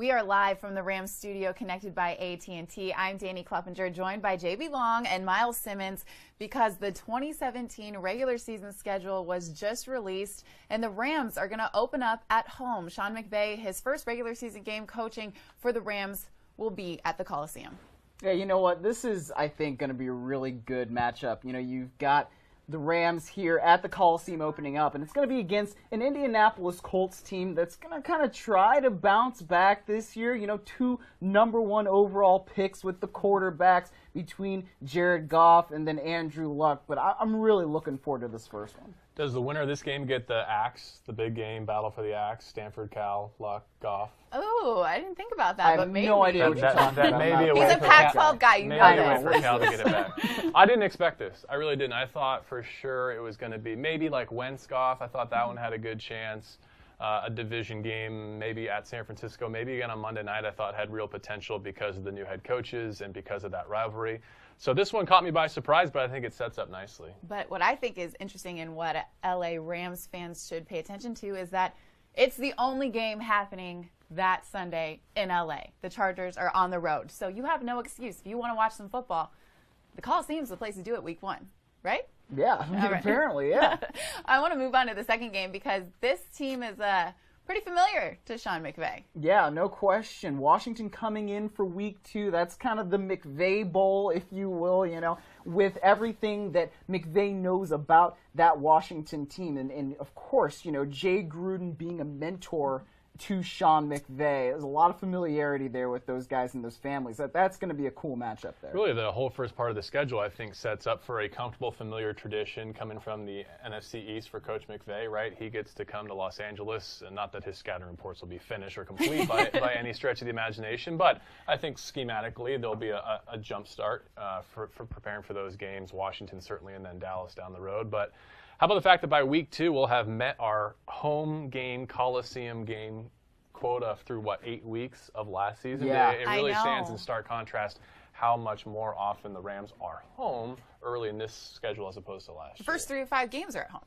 We are live from the Rams studio connected by AT&T. I'm Dani Klupenger, joined by JB Long and Myles Simmons because the 2017 regular season schedule was just released and the Rams are going to open up at home. Sean McVay, his first regular season game coaching for the Rams, will be at the Coliseum. Yeah, you know what? This is, I think, going to be a really good matchup. You know, you've got the Rams here at the Coliseum opening up, and it's going to be against an Indianapolis Colts team that's going to kind of try to bounce back this year. You know, 2 number-1 overall picks with the quarterbacks between Jared Goff and then Andrew Luck, but I'm really looking forward to this first one. Does the winner of this game get the axe, the big game, battle for the axe, Stanford, Cal, Luck, Goff? Oh, I didn't think about that, but maybe. I have no idea what you're talking about. He's a Pac-12 guy, you know that. this. Maybe a way for Cal to get it back. I didn't expect this. I really didn't. I thought for sure it was going to be maybe like Wentz Goff. I thought that one had a good chance. A division game, maybe at San Francisco, maybe again on Monday night, I thought had real potential because of the new head coaches and because of that rivalry. So this one caught me by surprise, but I think it sets up nicely. But what I think is interesting and what LA Rams fans should pay attention to is that it's the only game happening that Sunday in LA. The Chargers are on the road. So you have no excuse. If you want to watch some football, the Coliseum's the place to do it week 1, right? Yeah, apparently, yeah. I want to move on to the second game because this team is pretty familiar to Sean McVay. Yeah, no question. Washington coming in for week 2. That's kind of the McVay Bowl, if you will, you know, with everything that McVay knows about that Washington team. And of course, you know, Jay Gruden being a mentor to Sean McVay. There's a lot of familiarity there with those guys and those families. That's going to be a cool matchup there. Really, the whole first part of the schedule, I think, sets up for a comfortable, familiar tradition coming from the NFC East for Coach McVay, right? He gets to come to Los Angeles, and not that his scouting reports will be finished or complete by any stretch of the imagination, but I think schematically there'll be a jump start for preparing for those games, Washington certainly, and then Dallas down the road. But how about the fact that by week 2 we'll have met our home game, Coliseum game quota through, 8 weeks of last season? Yeah. It really stands in stark contrast how much more often the Rams are home early in this schedule as opposed to last year. The first 3 of 5 games are at home.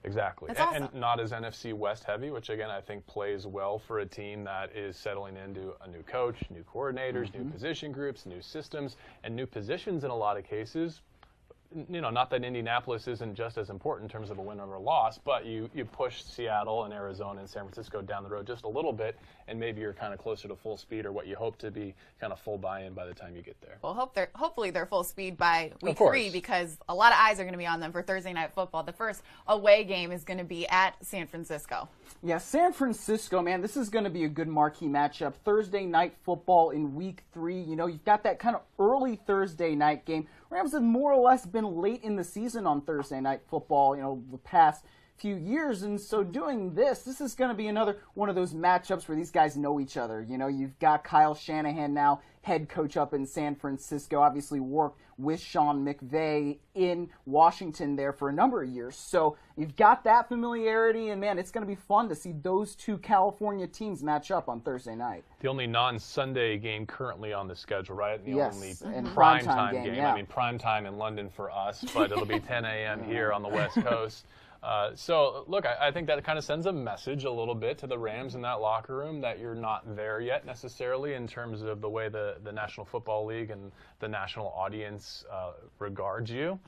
Exactly. That's awesome. And not as NFC West heavy, which again I think plays well for a team that is settling into a new coach, new coordinators, new position groups, new systems, and new positions in a lot of cases. You know, not that Indianapolis isn't just as important in terms of a win or a loss, but you push Seattle and Arizona and San Francisco down the road just a little bit, and maybe you're kind of closer to full speed or what you hope to be kind of full buy-in by the time you get there. Well, hopefully they're full speed by week 3 because a lot of eyes are going to be on them for Thursday Night Football. The first away game is going to be at San Francisco. Yeah, San Francisco, man, this is going to be a good marquee matchup. Thursday Night Football in week 3. You know, you've got that kind of early Thursday night game. Rams have more or less been late in the season on Thursday Night Football, you know, the past few years, and so doing this is going to be another one of those matchups where these guys know each other. You know, you've got Kyle Shanahan now, head coach up in San Francisco, obviously worked with Sean McVay in Washington there for a number of years. So you've got that familiarity, and man, it's going to be fun to see those 2 California teams match up on Thursday night. The only non-Sunday game currently on the schedule, right? The yes, only and primetime game. Yeah. I mean, primetime in London for us, but it'll be 10 a.m. here on the West Coast. So, look, I think that kind of sends a message a little bit to the Rams in that locker room that you're not there yet necessarily in terms of the way the National Football League and the national audience regards you.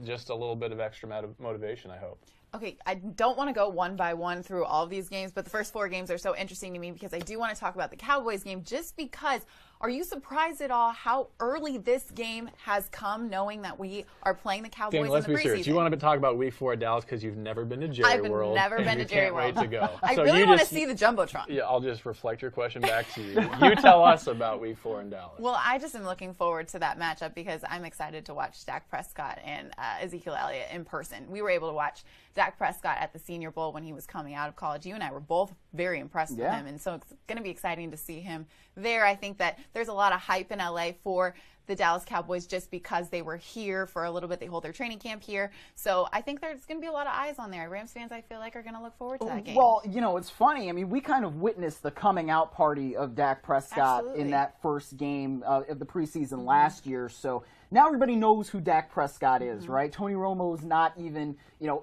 Just a little bit of extra motivation, I hope. Okay, I don't want to go one by one through all of these games, but the first 4 games are so interesting to me because I do want to talk about the Cowboys game just because. Are you surprised at all how early this game has come, knowing that we are playing the Cowboys in the preseason? Let's be serious. You want to talk about Week 4 at Dallas because you've never been to Jerry World. I've never been to Jerry World. You can't wait to go. I really want to see the Jumbotron. Yeah, I'll just reflect your question back to you. You tell us about Week 4 in Dallas. Well, I just am looking forward to that matchup because I'm excited to watch Dak Prescott and Ezekiel Elliott in person. We were able to watch Dak Prescott at the Senior Bowl when he was coming out of college. You and I were both very impressed with him, and so it's going to be exciting to see him there. I think that there's a lot of hype in LA for the Dallas Cowboys just because they were here for a little bit. They hold their training camp here. So I think there's going to be a lot of eyes on there. Rams fans, I feel like, are going to look forward to that game. Well, it's funny. I mean, we kind of witnessed the coming out party of Dak Prescott in that first game of the preseason last year. So now everybody knows who Dak Prescott is, right? Tony Romo's not even,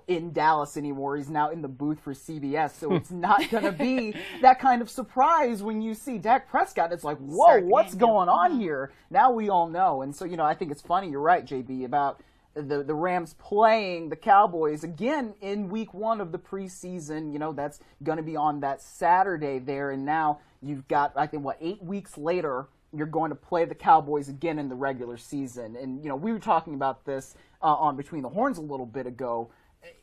in Dallas anymore. He's now in the booth for CBS. So it's not going to be that kind of surprise when you see Dak Prescott. It's like, whoa, what's going on here? Now we all know. And so, I think it's funny. You're right, JB, about the Rams playing the Cowboys again in week 1 of the preseason. That's going to be on that Saturday there. And now you've got, I think, 8 weeks later, you're going to play the Cowboys again in the regular season. And, we were talking about this on Between the Horns a little bit ago.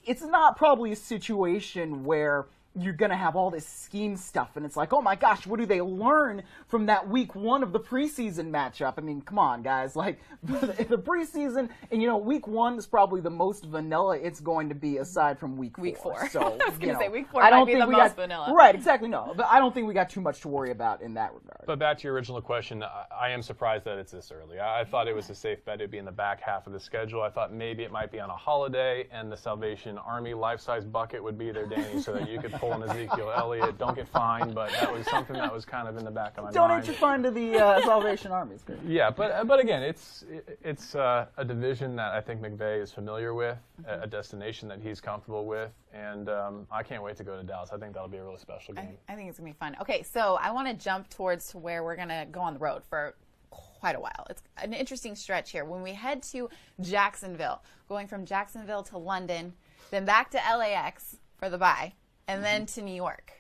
It's not probably a situation where you're going to have all this scheme stuff, and it's like, oh my gosh, what do they learn from that week 1 of the preseason matchup? I mean, come on, guys. Like, the preseason, and week 1 is probably the most vanilla it's going to be aside from week 4. So, I was going to say, week 4 might be the most vanilla. Right, exactly, no. But I don't think we got too much to worry about in that regard. But back to your original question, I am surprised that it's this early. I thought it was a safe bet it'd be in the back half of the schedule. I thought maybe it might be on a holiday, and the Salvation Army life-size bucket would be there, Danny, so that you could pull an Ezekiel Elliott. Don't get fined, but that was something that was kind of in the back of my mind. Donate your fine to the Salvation Army. It's good. Yeah, but again, it's a division that I think McVay is familiar with, a destination that he's comfortable with, and I can't wait to go to Dallas. I think that'll be a really special game. I think it's going to be fun. Okay, so I want to jump towards to where we're going to go on the road for quite a while. It's an interesting stretch here. When we head to Jacksonville, going from Jacksonville to London, then back to LAX for the bye, and then to New York.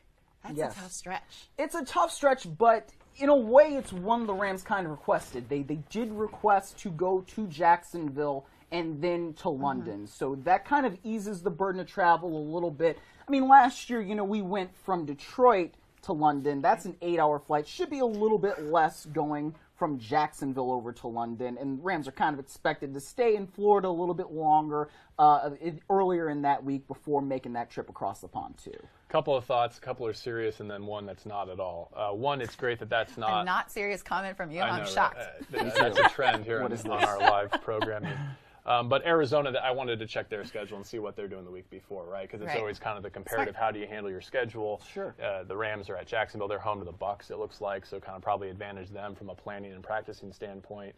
That's a tough stretch. It's a tough stretch, but in a way, it's one the Rams kind of requested. They did request to go to Jacksonville and then to London. So that kind of eases the burden of travel a little bit. I mean, last year, we went from Detroit to London. That's an 8-hour flight. Should be a little bit less going from Jacksonville over to London, and Rams are kind of expected to stay in Florida a little bit longer earlier in that week before making that trip across the pond too. Couple of thoughts, a couple are serious, and then one that's not at all. One, it's great that's not... A not serious comment from you. I'm shocked. That's a trend here on our live programming. But Arizona, I wanted to check their schedule and see what they're doing the week before, right? Because it's always kind of the comparative. How do you handle your schedule? Sure. The Rams are at Jacksonville. They're home to the Bucs, it looks like, so kind of probably advantage them from a planning and practicing standpoint.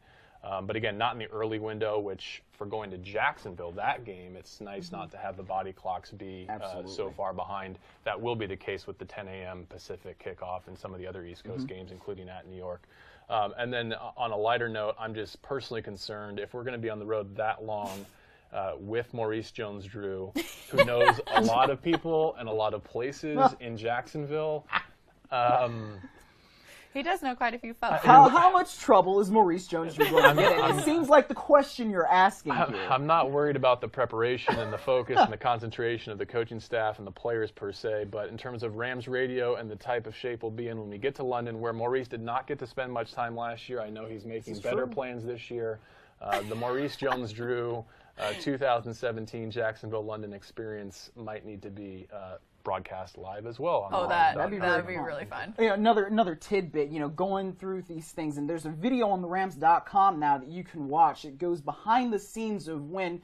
But again, not in the early window, which for going to Jacksonville, that game, it's nice not to have the body clocks be so far behind. That will be the case with the 10 a.m. Pacific kickoff and some of the other East Coast games, including at New York. And then on a lighter note, I'm just personally concerned if we're going to be on the road that long with Maurice Jones-Drew, who knows a lot of people and a lot of places in Jacksonville. He does know quite a few folks. How much trouble is Maurice Jones-Drew going to get in? It seems like the question you're asking here. I'm not worried about the preparation and the focus and the concentration of the coaching staff and the players per se, but in terms of Rams radio and the type of shape we'll be in when we get to London, where Maurice did not get to spend much time last year. I know he's making better plans this year. The Maurice Jones-Drew 2017 Jacksonville-London experience might need to be broadcast live as well. That'd be really fun. Another tidbit, going through these things, and there's a video on therams.com now that you can watch. It goes behind the scenes of when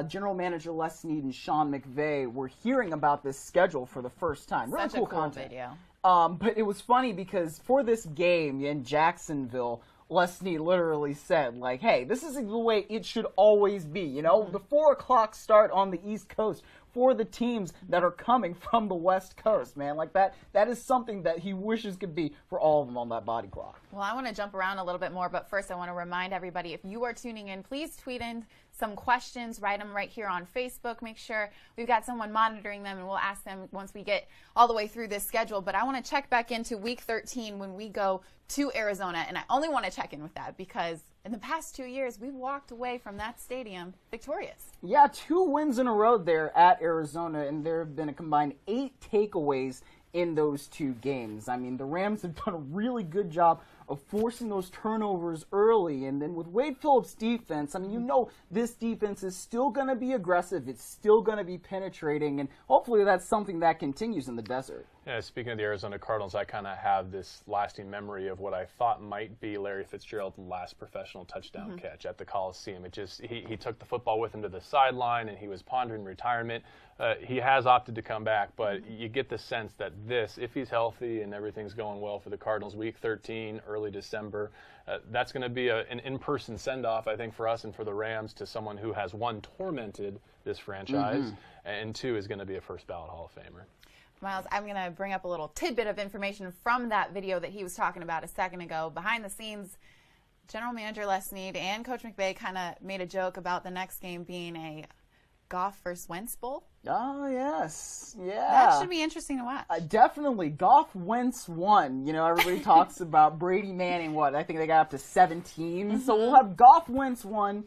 General Manager Les Snead and Sean McVay were hearing about this schedule for the first time. Really Such a cool video. But it was funny because for this game in Jacksonville, Les Snead literally said, like, hey, this is the way it should always be. The 4 o'clock start on the East Coast for the teams that are coming from the West Coast, man. Like that is something that he wishes could be for all of them on that body clock. Well, I want to jump around a little bit more, but first I want to remind everybody, if you are tuning in, please tweet in some questions, write them right here on Facebook. Make sure we've got someone monitoring them, and we'll ask them once we get all the way through this schedule. But I want to check back into Week 13 when we go to Arizona, and I only want to check in with that because in the past 2 years, we've walked away from that stadium victorious. Yeah, 2 wins in a row there at Arizona, and there have been a combined 8 takeaways in those 2 games. I mean, the Rams have done a really good job of forcing those turnovers early. And then with Wade Phillips' defense, I mean, you know this defense is still going to be aggressive. It's still going to be penetrating. And hopefully that's something that continues in the desert. Yeah, speaking of the Arizona Cardinals, I kind of have this lasting memory of what I thought might be Larry Fitzgerald's last professional touchdown catch at the Coliseum. It just he took the football with him to the sideline, and he was pondering retirement. He has opted to come back, but you get the sense that this, if he's healthy and everything's going well for the Cardinals, Week 13, early December, that's going to be an in-person send-off, I think, for us and for the Rams to someone who has, one, tormented this franchise, and two, is going to be a first-ballot Hall of Famer. Myles, I'm going to bring up a little tidbit of information from that video that he was talking about a second ago. Behind the scenes, General Manager Les Snead and Coach McVay kind of made a joke about the next game being a Goff versus Wentz Bowl. Oh, yes. Yeah. That should be interesting to watch. Definitely. Goff Wentz won. You know, everybody talks about Brady Manning, what? I think they got up to 17. So we'll have Goff Wentz won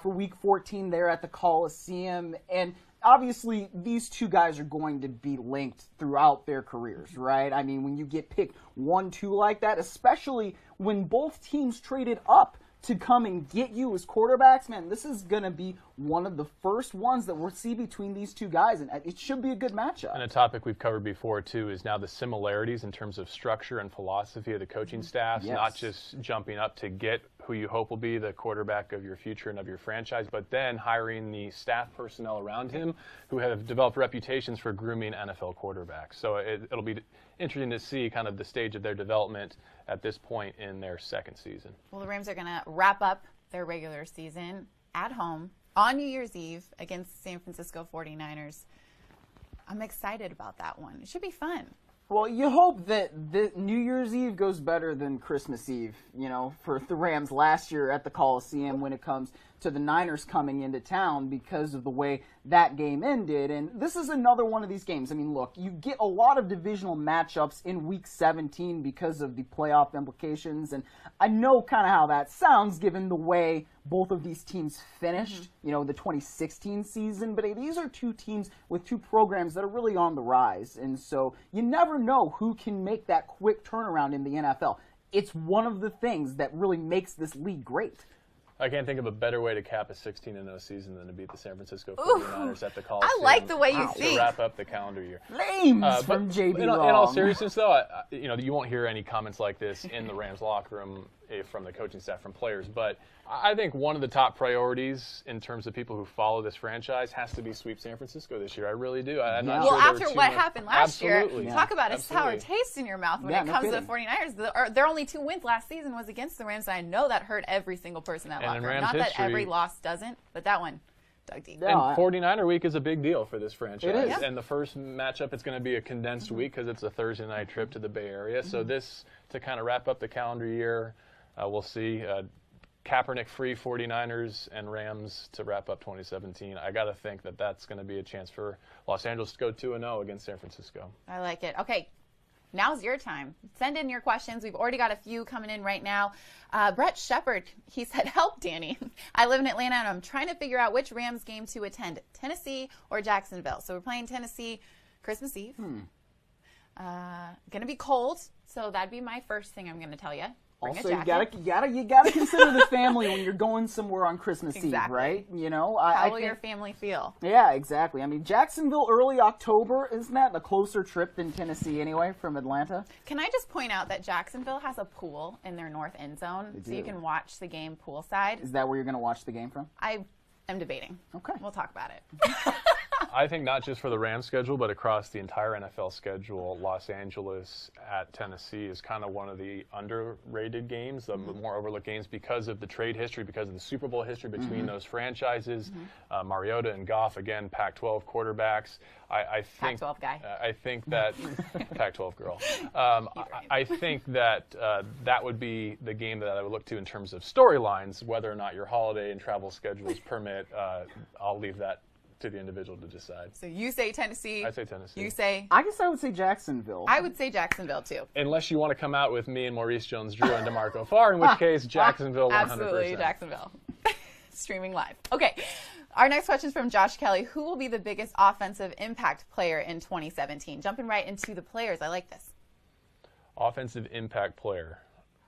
for Week 14 there at the Coliseum. And obviously, these two guys are going to be linked throughout their careers, right? I mean, when you get picked 1-2 like that, especially when both teams traded up to come and get you as quarterbacks, man, this is going to be one of the first ones that we'll see between these two guys, and it should be a good matchup. And a topic we've covered before, too, is now the similarities in terms of structure and philosophy of the coaching staffs, not just jumping up to get who you hope will be the quarterback of your future and of your franchise, but then hiring the staff personnel around him who have developed reputations for grooming NFL quarterbacks. So it'll be interesting to see kind of the stage of their development at this point in their second season. Well, the Rams are going to wrap up their regular season at home on New Year's Eve against San Francisco 49ers. I'm excited about that one. It should be fun. Well, you hope that the New Year's Eve goes better than Christmas Eve, you know, for the Rams last year at the Coliseum when it comes to the Niners coming into town because of the way that game ended. And this is another one of these games. I mean, look, you get a lot of divisional matchups in Week 17 because of the playoff implications. And I know kind of how that sounds given the way both of these teams finished, you know, the 2016 season. But these are two teams with two programs that are really on the rise. And so you never know who can make that quick turnaround in the NFL. It's one of the things that really makes this league great. I can't think of a better way to cap a 16-0 season than to beat the San Francisco 49ers at the Coliseum. I like the way you think. To wrap up the calendar year. Flames from JB in all seriousness, though, you know, you won't hear any comments like this in the Rams locker room from the coaching staff, from players. But I think one of the top priorities in terms of people who follow this franchise has to be sweep San Francisco this year. I really do. I'm not sure after what happened last year, talk about a sour Absolutely. taste in your mouth when it comes to the 49ers. Their only 2 wins last season was against the Rams, and I know that hurt every single person in that locker room. Not that every loss doesn't, but that one dug deep. And 49er week is a big deal for this franchise. It is. And the first matchup, it's going to be a condensed week because it's a Thursday night trip to the Bay Area. So this, to kind of wrap up the calendar year, we'll see Kaepernick-free 49ers and Rams to wrap up 2017. I got to think that that's going to be a chance for Los Angeles to go 2-0 against San Francisco. I like it. Okay. Now's your time. Send in your questions. We've already got a few coming in right now. Brett Shepard, he said, help, Dani. I live in Atlanta, and I'm trying to figure out which Rams game to attend, Tennessee or Jacksonville. So we're playing Tennessee Christmas Eve. Going to be cold, so that'd be my first thing I'm going to tell you. Bring Also, a jacket. you gotta consider the family when you're going somewhere on Christmas Eve, right? You know, How will your family feel? Yeah, exactly. I mean, Jacksonville early October, isn't that a closer trip than Tennessee anyway from Atlanta? Can I just point out that Jacksonville has a pool in their north end zone, so you can watch the game poolside. Is that where you're going to watch the game from? I am debating. Okay. We'll talk about it. I think not just for the Rams schedule, but across the entire NFL schedule, Los Angeles at Tennessee is kind of one of the underrated games, the more overlooked games because of the trade history, because of the Super Bowl history between those franchises. Mariota and Goff, again, Pac-12 quarterbacks. I think Pac-12 guy. I think that Pac-12 girl. I think that that would be the game that I would look to in terms of storylines. Whether or not your holiday and travel schedules permit, I'll leave that to the individual to decide. So you say Tennessee. I say Tennessee. You say? I guess I would say Jacksonville. I would say Jacksonville, too. Unless you want to come out with me and Maurice Jones-Drew and DeMarco Farr, in which case Jacksonville 100%. Absolutely, Jacksonville. Streaming live. Okay. Our next question is from Josh Kelly. Who will be the biggest offensive impact player in 2017? Jumping right into the players. I like this. Offensive impact player.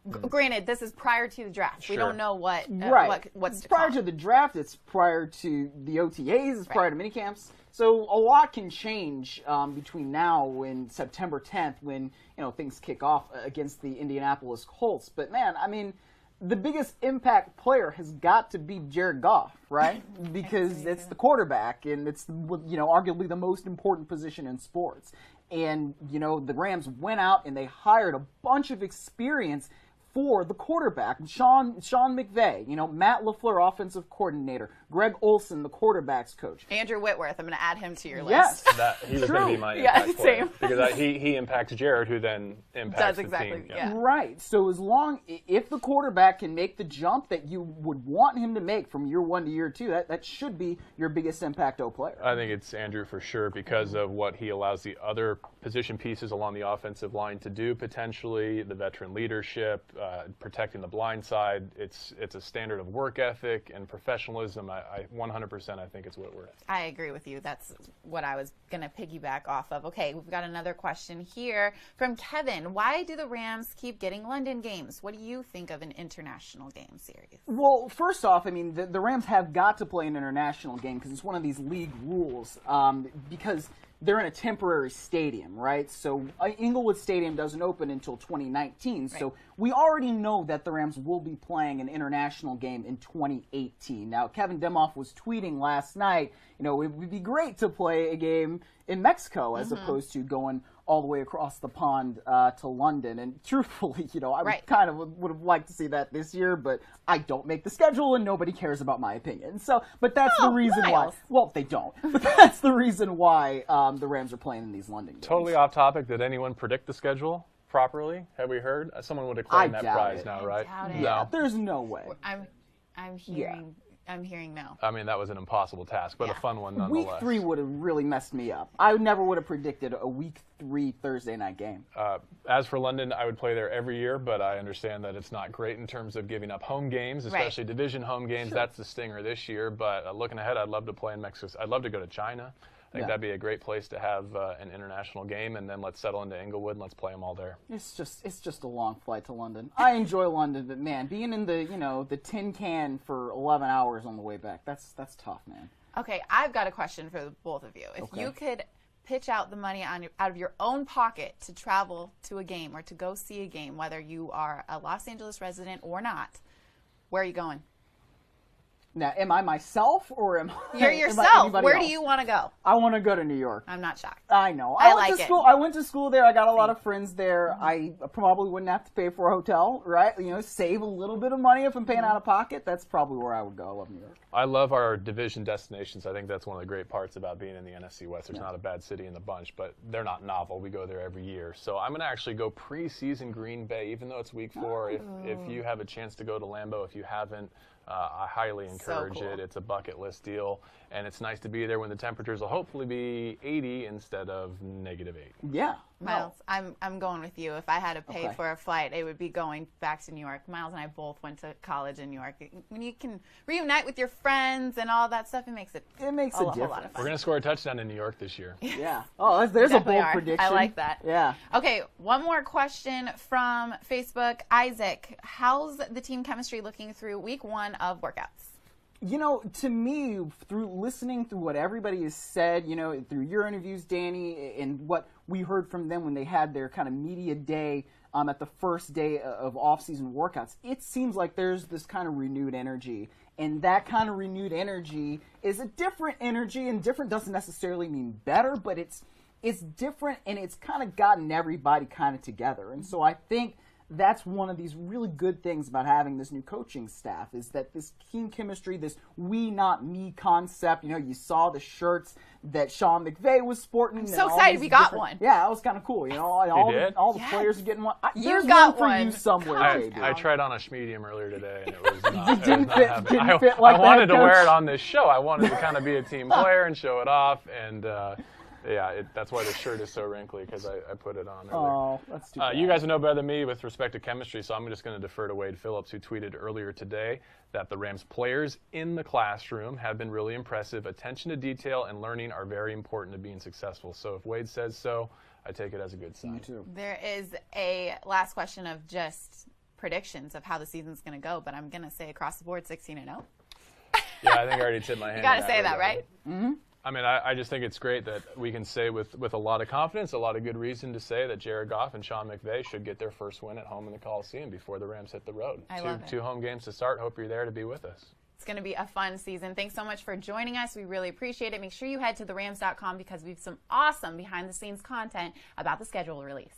Granted, this is prior to the draft. Sure. We don't know what's to prior come. to the draft. It's prior to the OTAs. It's prior to minicamps. So a lot can change between now and September 10th, when things kick off against the Indianapolis Colts. But man, I mean, the biggest impact player has got to be Jared Goff, right? Because it's the quarterback, and it's arguably the most important position in sports. And the Rams went out and they hired a bunch of experience for the quarterback. Sean McVay, Matt LaFleur, offensive coordinator, Greg Olson, the quarterback's coach. Andrew Whitworth, I'm going to add him to your list. Yes, he was going to be my impact player. Same. Because he impacts Jared, who then impacts the team. Yeah. Right. So if the quarterback can make the jump that you would want him to make from year 1 to year 2, that should be your biggest impacto player. I think it's Andrew for sure, because of what he allows the other position pieces along the offensive line to do, potentially the veteran leadership, protecting the blind side. It's a standard of work ethic and professionalism. I 100% I think it's Whitworth. I agree with you. That's what I was going to piggyback off of. Okay, we've got another question here from Kevin. Why do the Rams keep getting London games? What do you think of an international game series? Well, first off, I mean, the Rams have got to play an international game because it's one of these league rules, because they're in a temporary stadium, right? So Inglewood Stadium doesn't open until 2019. Right. So we already know that the Rams will be playing an international game in 2018. Now, Kevin Demoff was tweeting last night, it would be great to play a game in Mexico as opposed to going all the way across the pond to London. And truthfully, I would have liked to see that this year, but I don't make the schedule and nobody cares about my opinion. So, but that's the reason why. Well, they don't. But that's the reason why the Rams are playing in these London games. Totally off topic. Did anyone predict the schedule properly? Have we heard? Someone would have claimed that prize now, right? No, there's no way. I'm hearing. I'm hearing no. I mean, that was an impossible task, but a fun one nonetheless. Week 3 would have really messed me up. I never would have predicted a Week 3 Thursday night game. As for London, I would play there every year, but I understand that it's not great in terms of giving up home games, especially division home games. Sure. That's the stinger this year, but looking ahead, I'd love to play in Mexico. I'd love to go to China. I think that'd be a great place to have an international game, and then let's settle into Inglewood and let's play them all there. It's just a long flight to London. I enjoy London, but man, being in the tin can for 11 hours on the way back, that's tough, man. Okay, I've got a question for the both of you. If you could pitch out the money out of your own pocket to travel to a game or to go see a game, whether you are a Los Angeles resident or not, where are you going? Now, am I myself or am You're yourself? Where do you want to go? I want to go to New York. I'm not shocked. I know. I like it. I went to school there. I got a lot of friends there. I probably wouldn't have to pay for a hotel, right? Save a little bit of money if I'm paying out of pocket. That's probably where I would go. I love New York. I love our division destinations. I think that's one of the great parts about being in the NFC West. There's not a bad city in the bunch, but they're not novel. We go there every year. So I'm going to actually go preseason Green Bay, even though it's week 4. If you have a chance to go to Lambeau, if you haven't, I highly encourage it. It's a bucket list deal, and it's nice to be there when the temperatures will hopefully be 80 instead of -8. Yeah. Myles, I'm going with you. If I had to pay for a flight, it would be going back to New York. Myles and I both went to college in New York. When you can reunite with your friends and all that stuff, it makes a difference. Whole lot of fun. We're going to score a touchdown in New York this year. Yeah. Oh, there's a bold prediction. I like that. Yeah. Okay, one more question from Facebook. Isaac, how's the team chemistry looking through week 1 of workouts? To me, through listening through what everybody has said, through your interviews, Dani, and what we heard from them when they had their kind of media day at the first day of off-season workouts, it seems like there's this kind of renewed energy. And that kind of renewed energy is a different energy, and different doesn't necessarily mean better, but it's different, and it's kind of gotten everybody kind of together. And so I think that's one of these really good things about having this new coaching staff, is that this team chemistry, this we not me concept. You saw the shirts that Sean McVay was sporting. I'm so excited we got one. Yeah, that was kind of cool. All the players are getting one. You got one for you somewhere. I tried on a medium earlier today, and it was not. didn't fit like I wanted to wear it on this show. I wanted to kind of be a team player and show it off, and that's why the shirt is so wrinkly, because I put it on earlier. Oh, that's too bad. You guys know better than me with respect to chemistry, so I'm just going to defer to Wade Phillips, who tweeted earlier today that the Rams players in the classroom have been really impressive. Attention to detail and learning are very important to being successful. So if Wade says so, I take it as a good sign. Me too. There is a last question of just predictions of how the season's going to go, but I'm going to say across the board 16-0. Yeah, I think I already tipped my hand. You got to say that, right? Mm-hmm. I mean, I just think it's great that we can say with a lot of confidence, a lot of good reason to say that Jared Goff and Sean McVay should get their first win at home in the Coliseum before the Rams hit the road. I love it. Two home games to start. Hope you're there to be with us. It's going to be a fun season. Thanks so much for joining us. We really appreciate it. Make sure you head to therams.com because we have some awesome behind-the-scenes content about the schedule release.